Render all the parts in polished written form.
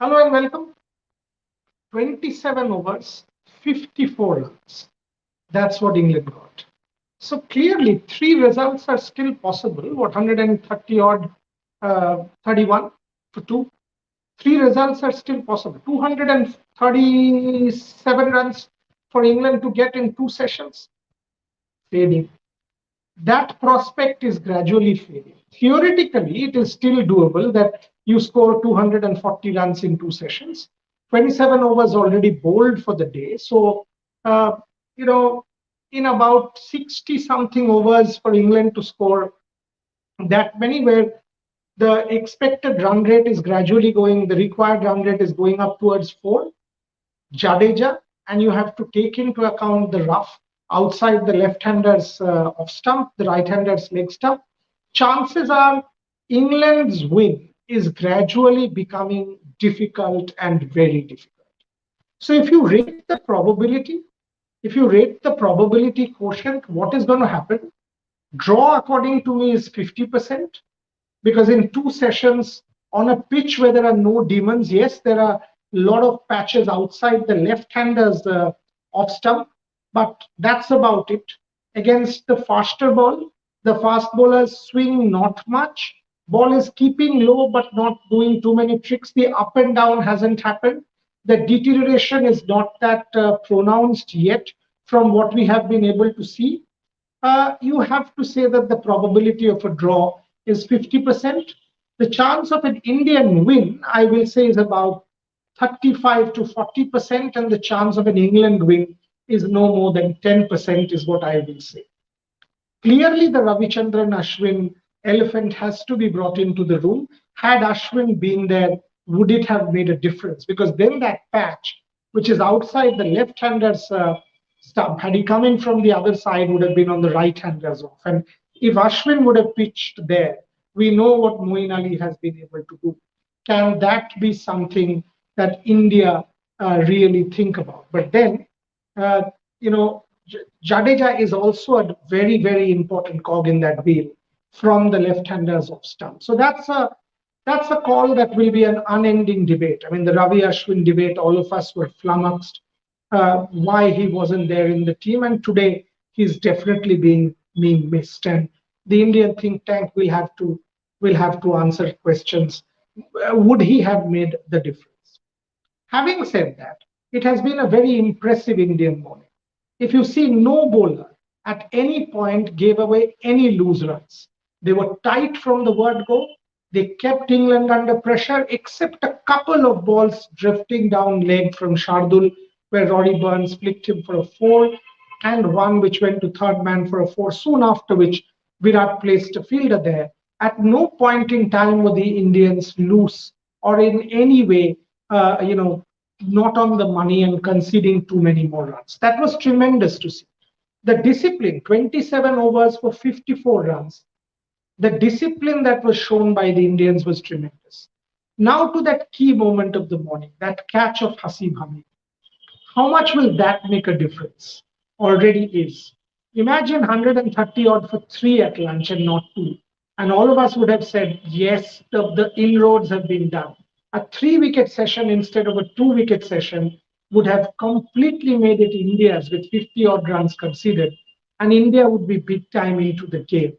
Hello and welcome. 27 overs, 54 runs. That's what England got. So clearly, three results are still possible. What 130 odd, 31 for two. Three results are still possible. 237 runs for England to get in two sessions. Fading. That prospect is gradually fading. Theoretically, it is still doable that you score 240 runs in two sessions. 27 overs already bowled for the day. So, uh, you know, in about 60 something overs for England to score that many, where the expected run rate is gradually going, the required run rate is going up towards four. Jadeja, and you have to take into account the rough outside the left-hander's off stump, the right-hander's leg stump. Chances are England's win is gradually becoming difficult and very difficult. So if you rate the probability quotient, what is going to happen? Draw, according to me, is 50%, because in two sessions on a pitch where there are no demons, yes, there are a lot of patches outside the left-handers off stump, but that's about it. Against the faster ball, the fast bowlers swing not much. Ball is keeping low but not doing too many tricks. The up and down hasn't happened. The deterioration is not that pronounced yet from what we have been able to see. You have to say that the probability of a draw is 50%. The chance of an Indian win, I will say, is about 35 to 40%, and the chance of an England win is no more than 10%, is what I will say. Clearly, the Ravichandran Ashwin elephant has to be brought into the room. Had Ashwin been there, would it have made a difference? Because then that patch, which is outside the left-hander's stump, had he come in from the other side, would have been on the right-hander's off. And if Ashwin would have pitched there, we know what Moeen Ali has been able to do. Can that be something that India really think about? But then, uh, you know, Jadeja is also a very, very important cog in that wheel from the left-handers of stump. So that's a call that will be an unending debate. I mean, the Ravi Ashwin debate, all of us were flummoxed why he wasn't there in the team, and today he's definitely being missed. And the Indian think tank will have to answer questions. Would he have made the difference? Having said that, it has been a very impressive Indian bowling. If you see, no bowler at any point gave away any loose runs. They were tight from the word go. They kept England under pressure, except a couple of balls drifting down leg from Shardul, where Roddy Burns flicked him for a four, and one which went to third man for a four, soon after which Virat placed a fielder there. At no point in time were the Indians loose or in any way, not on the money and conceding too many more runs. That was tremendous to see. The discipline, 27 overs for 54 runs, the discipline that was shown by the Indians was tremendous. Now to that key moment of the morning, that catch of Hasib Hamid. How much will that make a difference? Already is. Imagine 130 odd for three at lunch and not two. And all of us would have said, yes, the inroads have been done. A three-wicket session instead of a two-wicket session would have completely made it India's with 50 odd runs considered. And India would be big time into the game.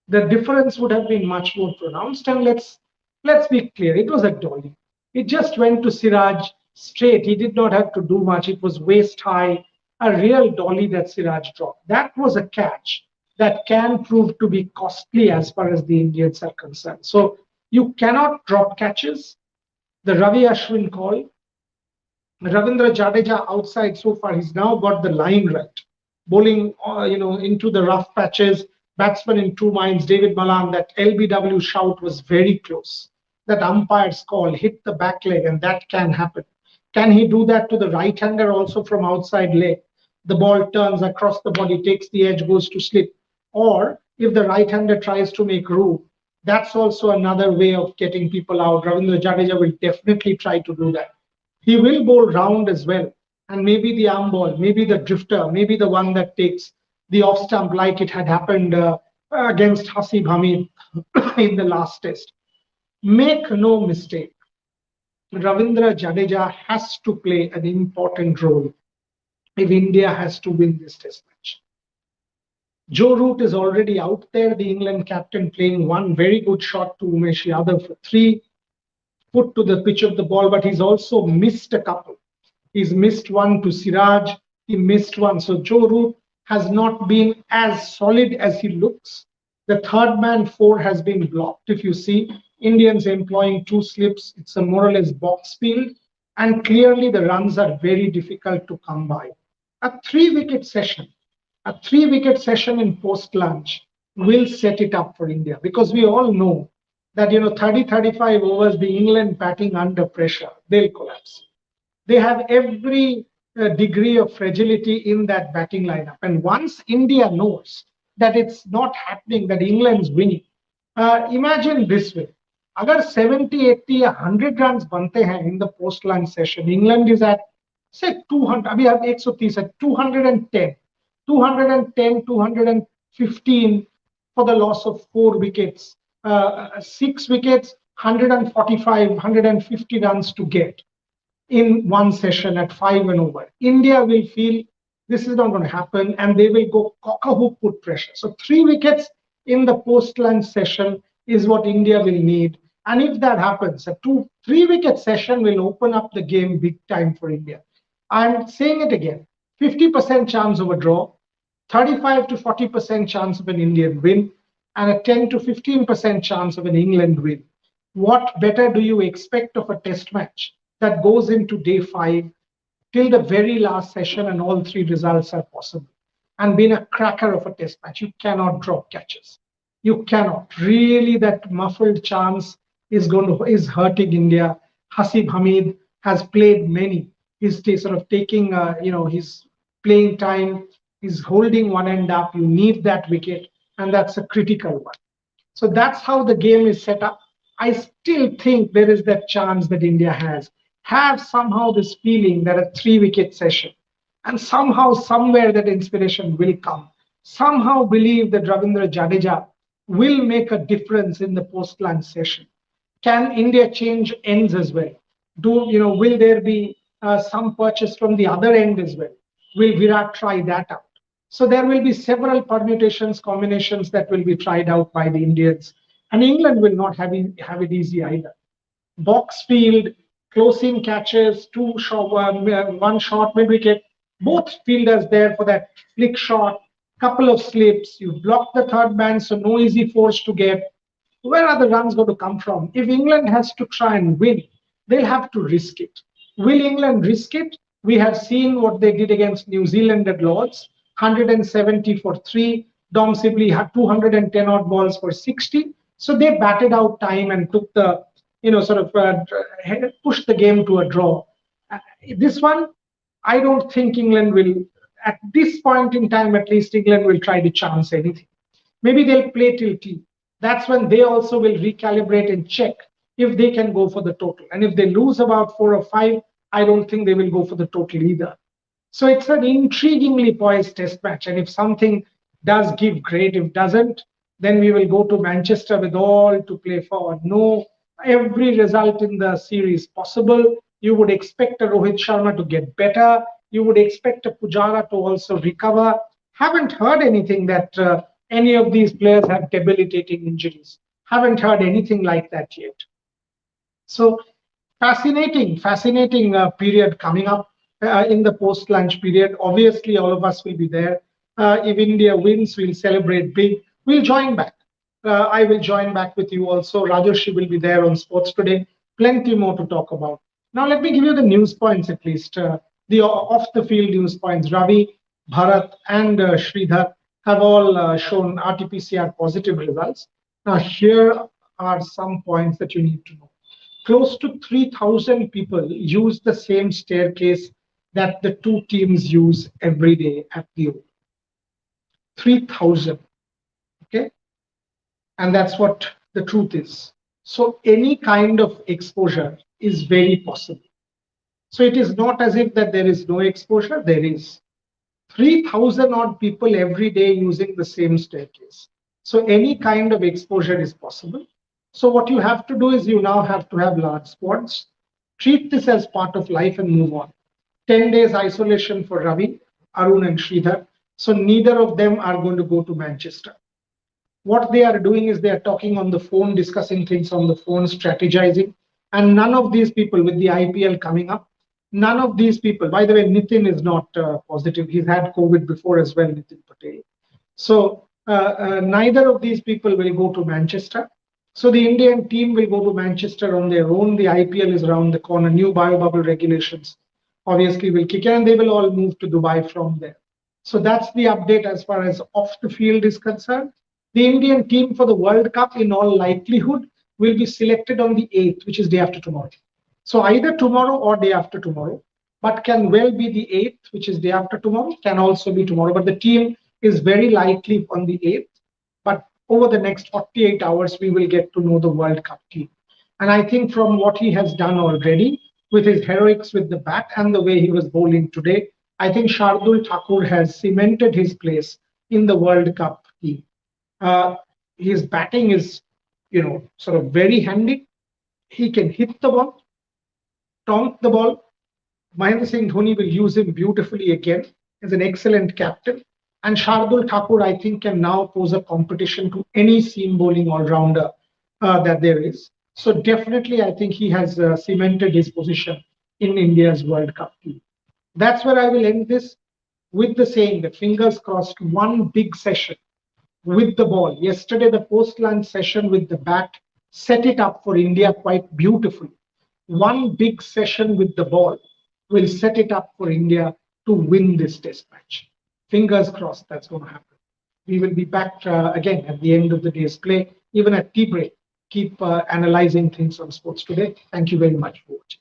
The difference would have been much more pronounced. And let's be clear, it was a dolly. It just went to Siraj straight. He did not have to do much. It was waist high, a real dolly that Siraj dropped. That was a catch that can prove to be costly as far as the Indians are concerned. So you cannot drop catches. The Ravi Ashwin call, Ravindra Jadeja outside so far, he's now got the line right. Bowling, into the rough patches, batsman in two minds, David Malan, that LBW shout was very close. That umpire's call hit the back leg, and that can happen. Can he do that to the right hander also from outside leg? The ball turns across the body, takes the edge, goes to slip. Or if the right hander tries to make room, that's also another way of getting people out. Ravindra Jadeja will definitely try to do that. He will bowl round as well. And maybe the arm ball, maybe the drifter, maybe the one that takes the off stump, like it had happened against Hasib Hamid in the last test. Make no mistake, Ravindra Jadeja has to play an important role if India has to win this test match. Joe Root is already out there, the England captain, playing one very good shot to Umesh Yadav for three, put to the pitch of the ball, but he's also missed a couple. He's missed one to Siraj, he missed one. So Joe Root has not been as solid as he looks. The third man four has been blocked. If you see, Indians employing two slips, it's a more or less box field, and clearly the runs are very difficult to come by. A three-wicket session in post-lunch will set it up for India, because we all know that 30-35 overs, the England batting under pressure, they'll collapse. They have every degree of fragility in that batting lineup. And once India knows that it's not happening, that England's winning, imagine this way. Agar 70, 80, 100 runs bante hain in the post-lunch session, England is at, say, 200, abhi ab 130 at 210, 210, 215 for the loss of 4 wickets, 6 wickets, 145, 150 runs to get in one session at 5 and over. India will feel this is not going to happen, and they will go cock-a-hoop put pressure. So 3 wickets in the post-lunch session is what India will need. And if that happens, a 3 wicket session will open up the game big time for India. I'm saying it again, 50% chance of a draw, 35 to 40% chance of an Indian win, and a 10 to 15% chance of an England win. What better do you expect of a test match that goes into day 5 till the very last session, and all 3 results are possible? And being a cracker of a test match, you cannot drop catches. You cannot. Really, that muffled chance is hurting India. Hasib Hamid has played many. He's sort of taking his playing time. He's holding one end up. You need that wicket, and that's a critical one. So that's how the game is set up. I still think there is that chance that India have somehow this feeling that a 3 wicket session, and somehow, somewhere, that inspiration will come. Somehow believe that Ravindra Jadeja will make a difference in the post-lunch session. Can India change ends as well? Will there be some purchase from the other end as well? Will Virat try that out? So there will be several permutations, combinations that will be tried out by the Indians, and England will not have it easy either. Box field, close-in catches, one short mid-wicket, both fielders there for that flick shot, couple of slips. You block the third man, so no easy force to get. Where are the runs going to come from? If England has to try and win, they'll have to risk it. Will England risk it? We have seen what they did against New Zealand at Lords, 170 for 3. Dom Sibley had 210 odd balls for 60. So they batted out time and took the, pushed the game to a draw. This one, I don't think England will, at this point in time, at least England will try to chance anything. Maybe they'll play till tea. That's when they also will recalibrate and check if they can go for the total. And if they lose about 4 or 5, I don't think they will go for the total either. So it's an intriguingly poised test match. And if something does give, great. If doesn't, then we will go to Manchester with all to play for. No, every result in the series possible. You would expect a Rohit Sharma to get better. You would expect a Pujara to also recover. Haven't heard anything that any of these players have debilitating injuries. Haven't heard anything like that yet. So fascinating period coming up in the post-lunch period. Obviously, all of us will be there. If India wins, we'll celebrate big. We'll join back. I will join back with you also. Rajoshi will be there on Sports Today. Plenty more to talk about. Now, let me give you the news points at least. The off-the-field news points. Ravi, Bharat, and Sridhar have all shown RT-PCR positive results. Now, here are some points that you need to know. Close to 3,000 people use the same staircase that the two teams use every day at the Oval. 3,000. Okay? And that's what the truth is. So any kind of exposure is very possible. So it is not as if that there is no exposure, there is. 3,000 odd people every day using the same staircase. So any kind of exposure is possible. So what you have to do is you now have to have large squads. Treat this as part of life and move on. 10 days isolation for Ravi, Arun, and Sridhar. So neither of them are going to go to Manchester. What they are doing is they are talking on the phone, discussing things on the phone, strategizing. And none of these people, with the IPL coming up, none of these people, by the way, Nitin is not positive. He's had COVID before as well, Nitin Patel. So neither of these people will go to Manchester. So the Indian team will go to Manchester on their own. The IPL is around the corner. New biobubble regulations obviously will kick in, and they will all move to Dubai from there. So that's the update as far as off the field is concerned. The Indian team for the World Cup, in all likelihood, will be selected on the 8th, which is day after tomorrow. So either tomorrow or day after tomorrow, but can well be the 8th, which is day after tomorrow, can also be tomorrow. But the team is very likely on the 8th. But over the next 48 hours, we will get to know the World Cup team. And I think from what he has done already with his heroics with the bat and the way he was bowling today, I think Shardul Thakur has cemented his place in the World Cup team. Uh, his batting is, sort of very handy. He can hit the ball, taunt the ball. Mahendra Singh Dhoni will use him beautifully again as an excellent captain. And Shardul Thakur, I think, can now pose a competition to any seam bowling all-rounder that there is. So definitely, I think he has cemented his position in India's World Cup team. That's where I will end this with the saying that fingers crossed, one big session with the ball. Yesterday, the post-lunch session with the bat set it up for India quite beautifully. One big session with the ball will set it up for India to win this test match. Fingers crossed that's going to happen. We will be back again at the end of the day's play, even at tea break. Keep analyzing things on Sports Today. Thank you very much for watching.